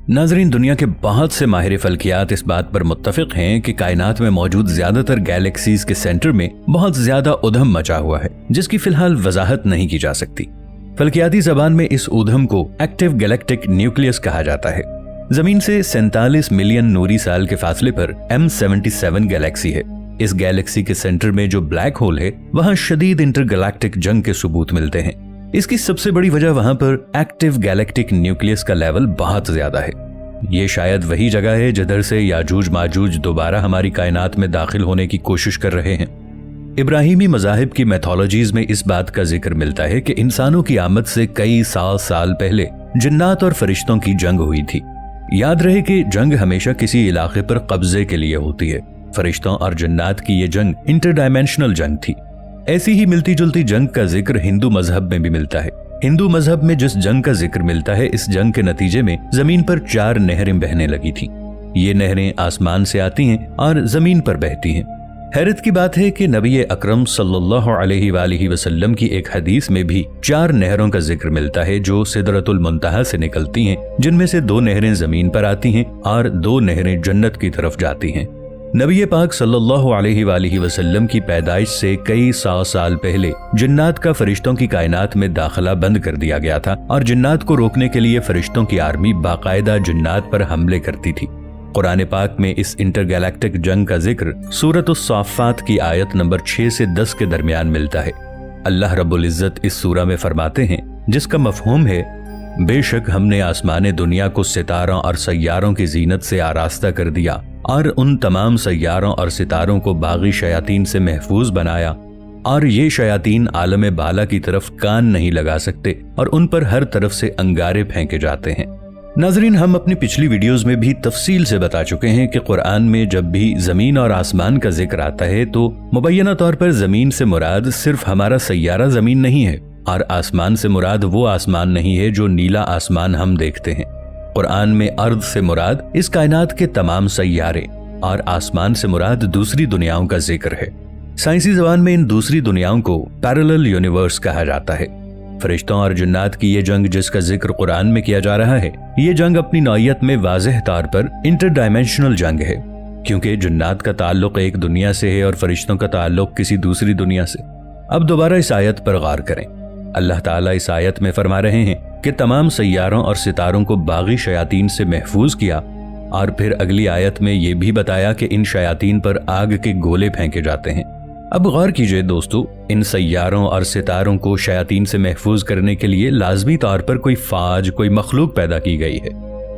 नाजरीन, दुनिया के बहुत से माहिर फल्कियात इस बात पर मुत्तफिक हैं कि कायनात में मौजूद ज्यादातर गैलेक्सीज के सेंटर में बहुत ज्यादा उधम मचा हुआ है, जिसकी फिलहाल वजाहत नहीं की जा सकती। फल्कियाती जबान में इस उधम को एक्टिव गैलेक्टिक न्यूक्लियस कहा जाता है। जमीन से 47 मिलियन नूरी साल के फासले पर M77 गैलेक्सी है। इस गैलेक्सी के सेंटर में जो ब्लैक होल है, वहां शदीद इंटरगैलेक्टिक जंग के सबूत मिलते हैं। इसकी सबसे बड़ी वजह वहां पर एक्टिव गैलेक्टिक न्यूक्लियस का लेवल बहुत ज्यादा है। ये शायद वही जगह है जिधर से याजूज माजूज दोबारा हमारी कायनात में दाखिल होने की कोशिश कर रहे हैं। इब्राहिमी मज़ाहिब की मैथोलॉजीज में इस बात का जिक्र मिलता है कि इंसानों की आमद से कई साल पहले जिन्नात और फरिश्तों की जंग हुई थी। याद रहे कि जंग हमेशा किसी इलाके पर कब्जे के लिए होती है। फरिश्तों और जिन्नात की ये जंग इंटरडायमेंशनल जंग थी। ऐसी ही मिलती जुलती जंग का जिक्र हिंदू मजहब में भी मिलता है। हिंदू मजहब में जिस जंग का जिक्र मिलता है, इस जंग के नतीजे में जमीन पर 4 नहरें बहने लगी थी। ये नहरें आसमान से आती हैं और जमीन पर बहती हैं। हैरत की बात है कि नबी अकरम सल्लल्लाहु अलैहि वसल्लम की एक हदीस में भी 4 नहरों का जिक्र मिलता है जो सिदरतुल मुंतहा से निकलती हैं, जिनमें से 2 नहरें जमीन पर आती हैं और 2 नहरें जन्नत की तरफ जाती हैं। नबी पाक सल्लल्लाहु अलैहि वसल्लम की पैदाइश से कई साल पहले जिन्नात का फरिश्तों की कायनात में दाखिला बंद कर दिया गया था और जिन्नात को रोकने के लिए फरिश्तों की आर्मी बाकायदा जिन्नात पर हमले करती थी। कुरान पाक में इस इंटरगैलेक्टिक जंग का जिक्र सूरत उस-साफ़ात की आयत नंबर 6 से 10 के दरमियान मिलता है। अल्लाह रब्बुल इज्जत इस सूरा में फरमाते हैं, जिसका मफहूम है, बेशक हमने आसमान दुनिया को सितारों और सैयारों की जीनत से आरास्ता कर दिया और उन तमाम सैयारों और सितारों को बागी शयातीन से महफूज बनाया, और ये शयातीन आलम बाला की तरफ कान नहीं लगा सकते और उन पर हर तरफ से अंगारे फेंके जाते हैं। नाजरीन, हम अपनी पिछली वीडियोस में भी तफसील से बता चुके हैं कि कुरान में जब भी जमीन और आसमान का जिक्र आता है तो मुबैयना तौर पर जमीन से मुराद सिर्फ हमारा सैयारा जमीन नहीं है और आसमान से मुराद वो आसमान नहीं है जो नीला आसमान हम देखते हैं। कुरान में अर्द से मुराद इस कायनात के तमाम सैयारे और आसमान से मुराद दूसरी दुनियाओं का जिक्र है। साइंसी ज़बान में इन दूसरी दुनियाओं को पैरेलल यूनिवर्स कहा जाता है। फरिश्तों और जिन्नात की ये जंग जिसका जिक्र कुरान में किया जा रहा है, ये जंग अपनी नौइयत में वाज़ेह तौर पर इंटरडायमेंशनल जंग है, क्योंकि जिन्नात का ताल्लुक एक दुनिया से है और फरिश्तों का ताल्लुक किसी दूसरी दुनिया से। अब दोबारा इस आयत पर गौर करें। अल्लाह ताला इस आयत में फरमा रहे हैं कि तमाम सैयारों और सितारों को बागी शयातीन से महफूज किया, और फिर अगली आयत में ये भी बताया कि इन शयातीन पर आग के गोले फेंके जाते हैं। अब गौर कीजिए दोस्तों, इन सैयारों और सितारों को शयातीन से महफूज करने के लिए लाजमी तौर पर कोई फाज, कोई मखलूक पैदा की गई है,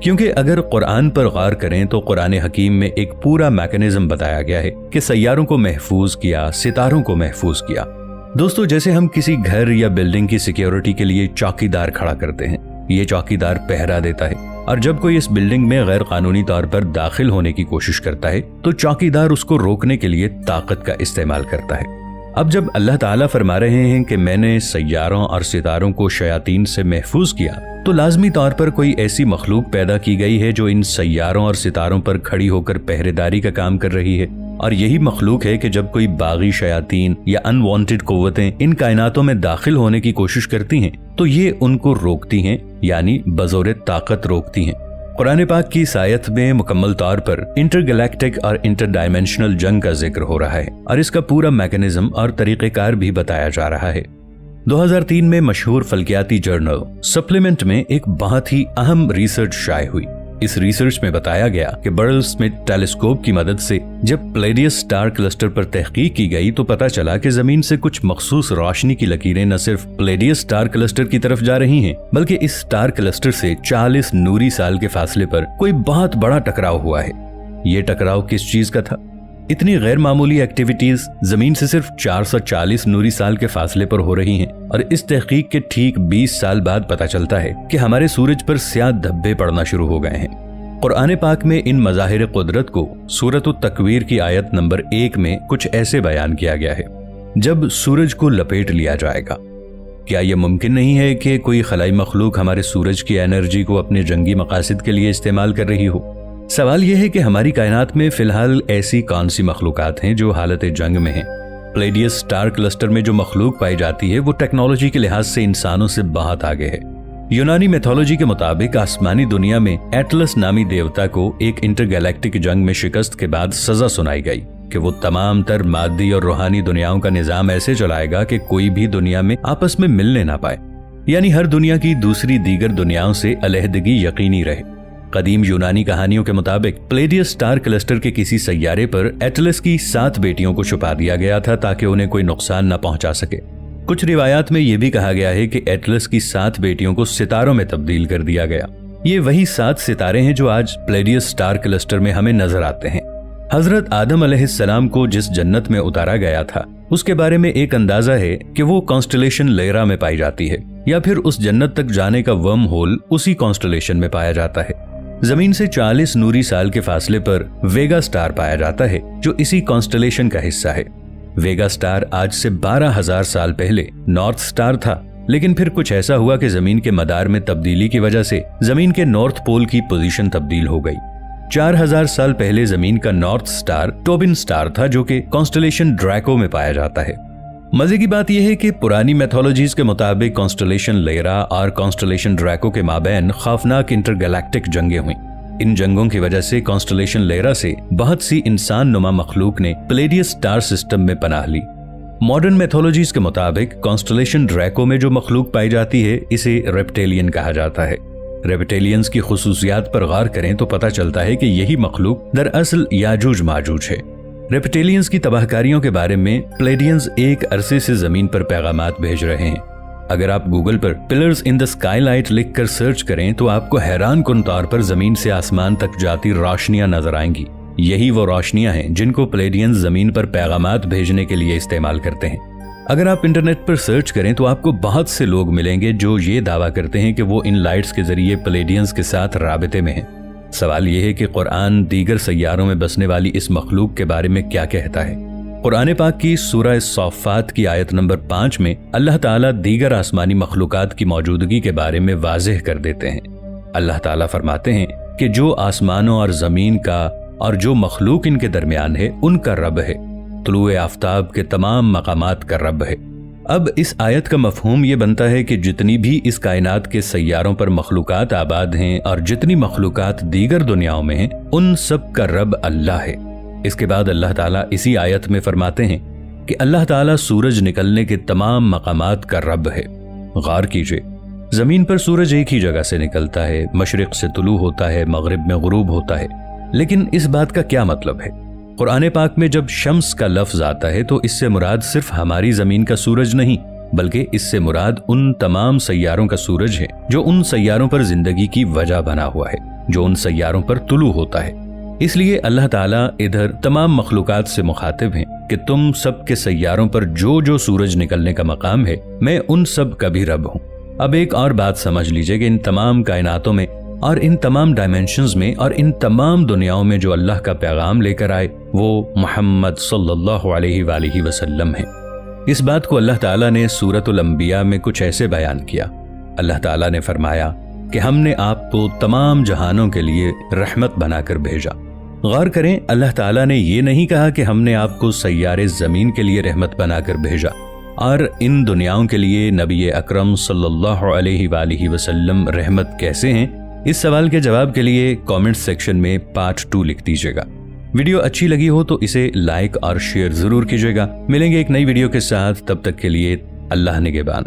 क्योंकि अगर कुरान पर गौर करें तो कुरान हकीम में एक पूरा मैकेनिज्म बताया गया है कि सैयारों को महफूज किया, सितारों को महफूज किया। दोस्तों, जैसे हम किसी घर या बिल्डिंग की सिक्योरिटी के लिए चौकीदार खड़ा करते हैं, ये चौकीदार पहरा देता है, और जब कोई इस बिल्डिंग में गैर कानूनी तौर पर दाखिल होने की कोशिश करता है तो चौकीदार उसको रोकने के लिए ताकत का इस्तेमाल करता है। अब जब अल्लाह ताला फरमा रहे हैं कि मैंने सैयारों और सितारों को शयातीन से महफूज किया, तो लाजमी तौर पर कोई ऐसी मखलूक पैदा की गई है जो इन सैयारों और सितारों पर खड़ी होकर पहरेदारी का काम कर रही है। और यही मखलूक है कि जब कोई बागी शयातीन या अनवांटेड कुव्वतें इन कायनातों में दाखिल होने की कोशिश करती हैं तो ये उनको रोकती हैं, यानी बज़ौर ताकत रोकती हैं। कुरान पाक की इस आयत में मुकम्मल तौर पर इंटरगैलेक्टिक और इंटरडायमेंशनल जंग का जिक्र हो रहा है और इसका पूरा मैकेनिज्म और तरीक़ेकार भी बताया जा रहा है। 2003 में मशहूर फल्कियाती जर्नल सप्लीमेंट में एक बहुत ही अहम रिसर्च शाये हुई। इस रिसर्च में बताया गया कि बर्ल स्मिथ टेलीस्कोप की मदद से जब प्लेडियस स्टार क्लस्टर पर तहकीक की गई तो पता चला कि जमीन से कुछ मखसूस रोशनी की लकीरें न सिर्फ प्लेडियस स्टार क्लस्टर की तरफ जा रही हैं, बल्कि इस स्टार क्लस्टर से 40 नूरी साल के फासले पर कोई बहुत बड़ा टकराव हुआ है। ये टकराव किस चीज का था? इतनी गैर मामूली एक्टिविटीज जमीन से सिर्फ 440 नूरी साल के फासले पर हो रही हैं, और इस तहकीक के ठीक 20 साल बाद पता चलता है कि हमारे सूरज पर स्याह धब्बे पड़ना शुरू हो गए हैं। कुरान पाक में इन मज़ाहिर कुदरत को सूरत तकवीर की आयत नंबर 1 में कुछ ऐसे बयान किया गया है, जब सूरज को लपेट लिया जाएगा। क्या यह मुमकिन नहीं है कि कोई खलाई मखलूक हमारे सूरज की एनर्जी को अपने जंगी मकासद के लिए इस्तेमाल कर रही हो? सवाल यह है कि हमारी कायनात में फिलहाल ऐसी कौन सी मखलूकात हैं जो हालत जंग में हैं? प्लेडियस स्टार क्लस्टर में जो मखलूक पाई जाती है वो टेक्नोलॉजी के लिहाज से इंसानों से बहुत आगे है। यूनानी मैथोलॉजी के मुताबिक आसमानी दुनिया में एटलस नामी देवता को एक इंटरगैलेक्टिक जंग में शिकस्त के बाद सजा सुनाई गई कि वो तमाम तर मादी और रूहानी दुनियाओं का निजाम ऐसे चलाएगा कि कोई भी दुनिया में आपस में मिलने ना पाए, यानी हर दुनिया की दूसरी दीगर दुनियाओं से अलहदगी यकीनी रहे। कदीम यूनानी कहानियों के मुताबिक प्लेडियस स्टार क्लस्टर के किसी सैयारे पर एटलस की 7 बेटियों को छुपा दिया गया था ताकि उन्हें कोई नुकसान न पहुंचा सके। कुछ रिवायात में यह भी कहा गया है कि एटलस की 7 बेटियों को सितारों में तब्दील कर दिया गया। ये वही 7 सितारे हैं जो आज प्लेडियस स्टार क्लस्टर में हमें नजर आते हैं। हजरत आदम अलैहिस्सलाम को जिस जन्नत में उतारा गया था उसके बारे में एक अंदाजा है कि वो कॉन्स्टलेशन लेरा में पाई जाती है, या फिर उस जन्नत तक जाने का वर्म होल उसी कॉन्स्टलेशन में पाया जाता है। जमीन से 40 नूरी साल के फासले पर वेगा स्टार पाया जाता है जो इसी कॉन्स्टलेशन का हिस्सा है। वेगा स्टार आज से 12,000 साल पहले नॉर्थ स्टार था, लेकिन फिर कुछ ऐसा हुआ कि जमीन के मदार में तब्दीली की वजह से जमीन के नॉर्थ पोल की पोजीशन तब्दील हो गई। 4000 साल पहले जमीन का नॉर्थ स्टार टोबिन स्टार था जो कि कॉन्स्टलेशन ड्रैको में पाया जाता है। मजे की बात यह है कि पुरानी मैथोलॉजीज के मुताबिक कॉन्स्टलेशन लेरा और कॉन्स्टलेशन ड्रैको के माबैन खौफनाक इंटरगैलेक्टिक जंगें हुई। इन जंगों की वजह से कॉन्स्टलेशन लेरा से बहुत सी इंसान नुमा मखलूक ने प्लेडियस स्टार सिस्टम में पनाह ली। मॉडर्न मैथोलॉजीज के मुताबिक कॉन्स्टलेशन ड्रैको में जो मखलूक पाई जाती है इसे रेप्टेलियन कहा जाता है। रेप्टेलियंस की खुसूसियात पर गौर करें तो पता चलता है कि यही मखलूक दरअसल याजूज माजूज है। रेप्टेलियंस की तबाहकारियों के बारे में प्लेडियंस एक अरसे से जमीन पर पैगामात भेज रहे हैं। अगर आप गूगल पर पिलर्स इन द स्काईलाइट लिखकर सर्च करें तो आपको हैरान कुन तौर पर जमीन से आसमान तक जाती रोशनियां नजर आएंगी। यही वो रोशनियां हैं जिनको प्लेडियंस जमीन पर पैगामात भेजने के लिए इस्तेमाल करते हैं। अगर आप इंटरनेट पर सर्च करें तो आपको बहुत से लोग मिलेंगे जो ये दावा करते हैं कि वो इन लाइट्स के जरिए प्लेडियंस के साथ राबिते में हैं। सवाल यह है कि कुरान दीगर सैयारों में बसने वाली इस मखलूक के बारे में क्या कहता है। कुरान पाक की सूरह सौफात की आयत नंबर 5 में अल्लाह ताला दीगर आसमानी मखलूकात की मौजूदगी के बारे में वाज़ेह कर देते हैं। अल्लाह ताला फरमाते हैं कि जो आसमानों और जमीन का और जो मखलूक इनके दरमियान है उनका रब है, तुलुए आफ्ताब के तमाम मकामात का रब है। अब इस आयत का मफहूम ये बनता है कि जितनी भी इस कायनात के सैयारों पर मखलूकात आबाद हैं और जितनी मखलूकात दीगर दुनियाओं में हैं उन सब का रब अल्लाह है। इसके बाद अल्लाह ताला इसी आयत में फरमाते हैं कि अल्लाह ताला सूरज निकलने के तमाम मकामात का रब है। गौर कीजिए, जमीन पर सूरज एक ही जगह से निकलता है, मशरिक से तुलू होता है, मगरिब में गुरूब होता है। लेकिन इस बात का क्या मतलब है? कुरान पाक में जब शम्स का लफ्ज आता है तो इससे मुराद सिर्फ हमारी जमीन का सूरज नहीं, बल्कि इससे मुराद उन तमाम सैयारों का सूरज है जो उन सैयारों पर जिंदगी की वजह बना हुआ है, जो उन सैयारों पर तुलू होता है। इसलिए अल्लाह ताला इधर तमाम मखलूकात से मुखातिब हैं कि तुम सब के सैयारों पर जो जो सूरज निकलने का मकाम है, मैं उन सब का भी रब हूँ। अब एक और बात समझ लीजिए कि इन तमाम कायनातों में और इन तमाम डायमेंशंस में और इन तमाम दुनियाओं में जो अल्लाह का पैगाम लेकर आए वो मोहम्मद सल्लल्लाहु अलैहि वसल्लम है। इस बात को अल्लाह ताला ने सूरतुल अंबिया में कुछ ऐसे बयान किया। अल्लाह ताला ने फरमाया कि हमने आपको तमाम जहानों के लिए रहमत बनाकर भेजा। गौर करें, अल्लाह ताला ने ये नहीं कहा कि हमने आपको सैयारे जमीन के लिए रहमत बनाकर भेजा और इन दुनियाओं के लिए नबी अकरम सल्लल्लाहु अलैहि वसल्लम रहमत कैसे हैं। इस सवाल के जवाब के लिए कमेंट सेक्शन में पार्ट 2 लिख दीजिएगा। वीडियो अच्छी लगी हो तो इसे लाइक और शेयर जरूर कीजिएगा। मिलेंगे एक नई वीडियो के साथ, तब तक के लिए अल्लाह निगहबान।